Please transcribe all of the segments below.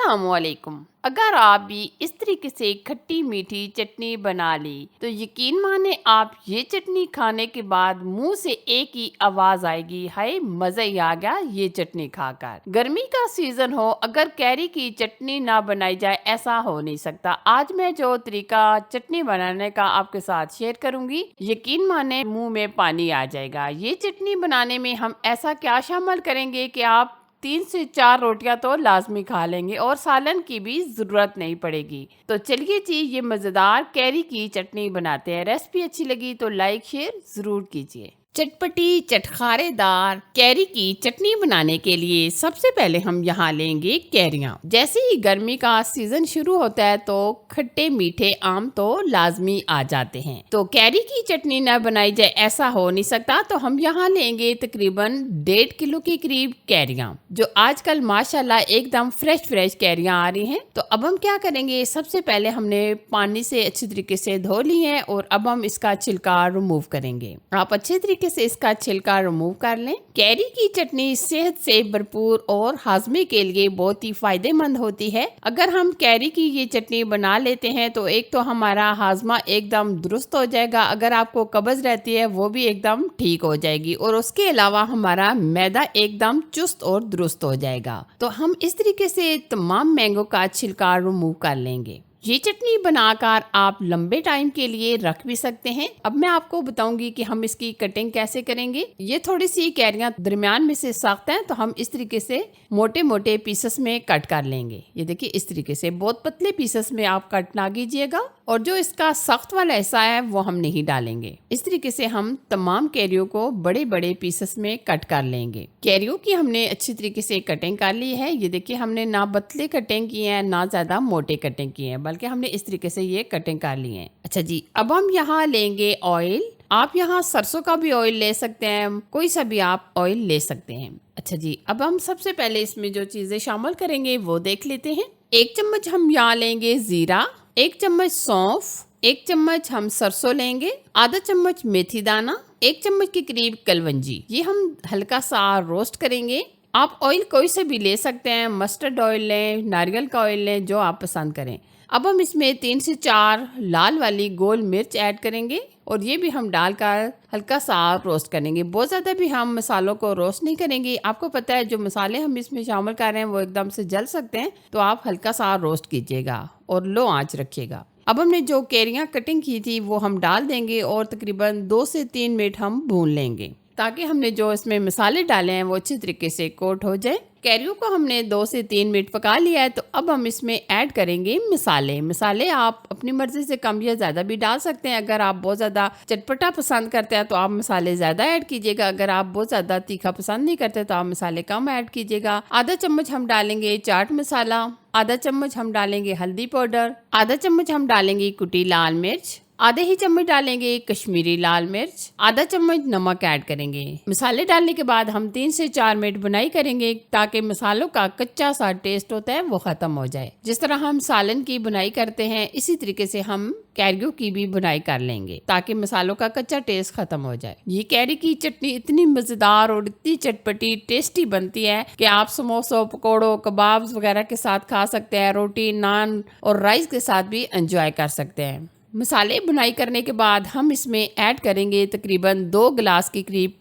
अस्सलामुअलैकुम। अगर आप भी इस तरीके से खट्टी मीठी चटनी बना ली तो यकीन माने आप ये चटनी खाने के बाद मुंह से एक ही आवाज आएगी, हाय मजा ही आ गया ये चटनी खाकर। गर्मी का सीजन हो, अगर कैरी की चटनी ना बनाई जाए ऐसा हो नहीं सकता। आज मैं जो तरीका चटनी बनाने का आपके साथ शेयर करूंगी, यकीन माने मुंह में पानी आ जाएगा। ये चटनी बनाने में हम ऐसा क्या शामिल करेंगे कि आप 3 से 4 रोटियां तो लाजमी खा लेंगे और सालन की भी जरूरत नहीं पड़ेगी। तो चलिए जी, ये मजेदार कैरी की चटनी बनाते हैं। रेसिपी अच्छी लगी तो लाइक शेयर जरूर कीजिए। चटपटी चटखारेदार कैरी की चटनी बनाने के लिए सबसे पहले हम यहाँ लेंगे कैरियाँ। जैसे ही गर्मी का सीजन शुरू होता है तो खट्टे मीठे आम तो लाजमी आ जाते हैं। तो कैरी की चटनी न बनाई जाए ऐसा हो नहीं सकता। तो हम यहाँ लेंगे तकरीबन 1.5 किलो के करीब कैरियाँ, जो आजकल माशाल्लाह एकदम फ्रेश कैरियाँ आ रही हैं। तो अब हम क्या करेंगे, सबसे पहले हमने पानी से अच्छी तरीके से धो ली है और अब हम इसका छिलका रिमूव करेंगे। आप अच्छे तरीके से इसका छिलका रिमूव कर लें। कैरी की चटनी सेहत से भरपूर और हाजमे के लिए बहुत ही फायदेमंद होती है। अगर हम कैरी की ये चटनी बना लेते हैं तो एक तो हमारा हाजमा एकदम दुरुस्त हो जाएगा, अगर आपको कब्ज रहती है वो भी एकदम ठीक हो जाएगी, और उसके अलावा हमारा मैदा एकदम चुस्त और दुरुस्त हो जाएगा। तो हम इस तरीके से तमाम मैंगो का छिलका रिमूव कर लेंगे। ये चटनी बनाकर आप लंबे टाइम के लिए रख भी सकते हैं। अब मैं आपको बताऊंगी कि हम इसकी कटिंग कैसे करेंगे। ये थोड़ी सी कैरियां दरमियान में से सख्त हैं, तो हम इस तरीके से मोटे मोटे पीसेस में कट कर लेंगे। ये देखिए इस तरीके से बहुत पतले पीसेस में आप कट ना कीजिएगा, और जो इसका सख्त वाला हिस्सा है वो हम नहीं डालेंगे। इस तरीके से हम तमाम कैरियों को बड़े बड़े पीसेस में कट कर लेंगे। कैरियों की हमने अच्छी तरीके से कटिंग कर ली है। ये देखिए हमने ना पतले कटिंग की है ना ज्यादा मोटे कटिंग की है, बल्कि हमने इस तरीके से ये कटिंग कर ली है। अच्छा जी, अब हम यहाँ लेंगे ऑयल। आप यहाँ सरसों का भी ऑयल ले सकते हैं, कोई सा भी आप ऑयल ले सकते हैं। अच्छा जी, अब हम सबसे पहले इसमें जो चीजें शामिल करेंगे वो देख लेते हैं। 1 चम्मच हम यहाँ लेंगे जीरा, 1 चम्मच सौंफ, 1 चम्मच हम सरसों लेंगे, आधा चम्मच मेथी दाना, 1 चम्मच के करीब कलवंजी। ये हम हल्का सा रोस्ट करेंगे। आप ऑयल कोई से भी ले सकते हैं, मस्टर्ड ऑयल लें, नारियल का ऑयल लें, जो आप पसंद करें। अब हम इसमें 3 से 4 लाल वाली गोल मिर्च ऐड करेंगे, और ये भी हम डालकर हल्का सा रोस्ट करेंगे। बहुत ज़्यादा भी हम मसालों को रोस्ट नहीं करेंगे। आपको पता है जो मसाले हम इसमें शामिल कर रहे हैं वो एकदम से जल सकते हैं, तो आप हल्का सा रोस्ट कीजिएगा और लो आंच रखिएगा। अब हमने जो कैरियाँ कटिंग की थी वो हम डाल देंगे और तकरीबन 2 से 3 मिनट हम भून लेंगे, ताकि हमने जो इसमें मसाले डाले हैं वो अच्छी तरीके से कोट हो जाए। कैरियों को हमने 2 से 3 मिनट पका लिया है। तो अब हम इसमें ऐड करेंगे मसाले आप अपनी मर्जी से कम या ज़्यादा भी डाल सकते हैं। अगर आप बहुत ज़्यादा चटपटा पसंद करते हैं तो आप मसाले ज़्यादा ऐड कीजिएगा, अगर आप बहुत ज़्यादा तीखा पसंद नहीं करते तो आप मसाले कम ऐड कीजिएगा। आधा चम्मच हम डालेंगे चाट मसाला, आधा चम्मच हम डालेंगे हल्दी पाउडर, आधा चम्मच हम डालेंगे कुटी लाल मिर्च, आधे ही चम्मच डालेंगे कश्मीरी लाल मिर्च, आधा चम्मच नमक ऐड करेंगे। मसाले डालने के बाद हम 3 से 4 मिनट बुनाई करेंगे, ताकि मसालों का कच्चा सा टेस्ट होता है वो खत्म हो जाए। जिस तरह हम सालन की बुनाई करते हैं इसी तरीके से हम कैरियों की भी बुनाई कर लेंगे, ताकि मसालों का कच्चा टेस्ट खत्म हो जाए। ये कैरी की चटनी इतनी मजेदार और इतनी चटपटी टेस्टी बनती है कि आप समोसों, पकौड़ों, कबाब्स वगैरह के साथ खा सकते हैं, रोटी, नान और राइस के साथ भी एंजॉय कर सकते हैं। मसाले बुनाई करने के बाद हम इसमें ऐड करेंगे तकरीबन 2 गिलास के करीब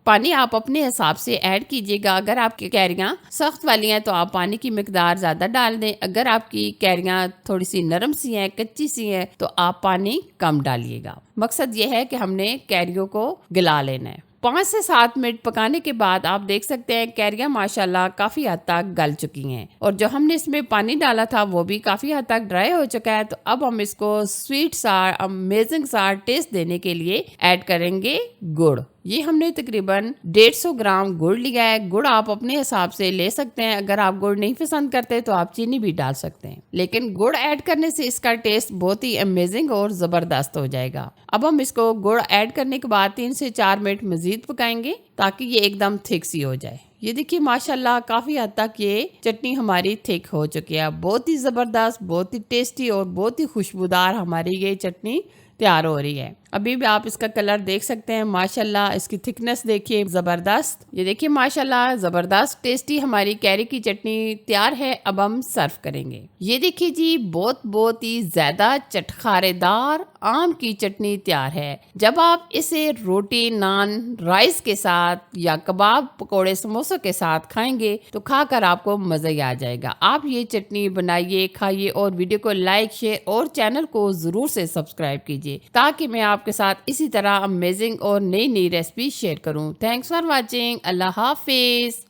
पानी आप अपने हिसाब से ऐड कीजिएगा। अगर आपकी कैरियाँ सख्त वाली हैं तो आप पानी की मिकदार ज़्यादा डाल दें, अगर आपकी कैरियाँ थोड़ी सी नरम सी हैं, कच्ची सी हैं, तो आप पानी कम डालिएगा। मकसद ये है कि हमने कैरियों को गला लेना है। 5 से 7 मिनट पकाने के बाद आप देख सकते हैं कैरियाँ माशाल्लाह काफ़ी हद तक गल चुकी हैं, और जो हमने इसमें पानी डाला था वो भी काफ़ी हद तक ड्राई हो चुका है। तो अब हम इसको स्वीट सा अमेजिंग सा टेस्ट देने के लिए ऐड करेंगे गुड़। ये हमने तकरीबन 150 ग्राम गुड़ लिया है। गुड़ आप अपने हिसाब से ले सकते हैं, अगर आप गुड़ नहीं पसंद करते तो आप चीनी भी डाल सकते हैं, लेकिन गुड़ ऐड करने से इसका टेस्ट बहुत ही अमेजिंग और ज़बरदस्त हो जाएगा। अब हम इसको गुड़ ऐड करने के बाद 3 से 4 मिनट मजीद पकाएंगे, ताकि ये एकदम थिक सी हो जाए। ये देखिए माशाल्लाह काफ़ी हद तक ये चटनी हमारी थिक हो चुकी है। बहुत ही ज़बरदस्त, बहुत ही टेस्टी और बहुत ही खुशबूदार हमारी ये चटनी तैयार हो रही है। अभी भी आप इसका कलर देख सकते हैं, माशाल्लाह इसकी थिकनेस देखिए ज़बरदस्त। ये देखिए माशाल्लाह ज़बरदस्त टेस्टी हमारी कैरी की चटनी तैयार है। अब हम सर्व करेंगे। ये देखिए जी, बहुत ही ज़्यादा चटखारेदार आम की चटनी तैयार है। जब आप इसे रोटी, नान, राइस के साथ या कबाब, पकोड़े, समोसों के साथ खाएंगे तो खाकर आपको मज़ा ही आ जाएगा। आप ये चटनी बनाइए, खाइए और वीडियो को लाइक, शेयर और चैनल को ज़रूर से सब्सक्राइब कीजिए ताकि मैं आपके साथ इसी तरह अमेजिंग और नई रेसिपी शेयर करूं। Thanks for watching. अल्लाह हाफिज़।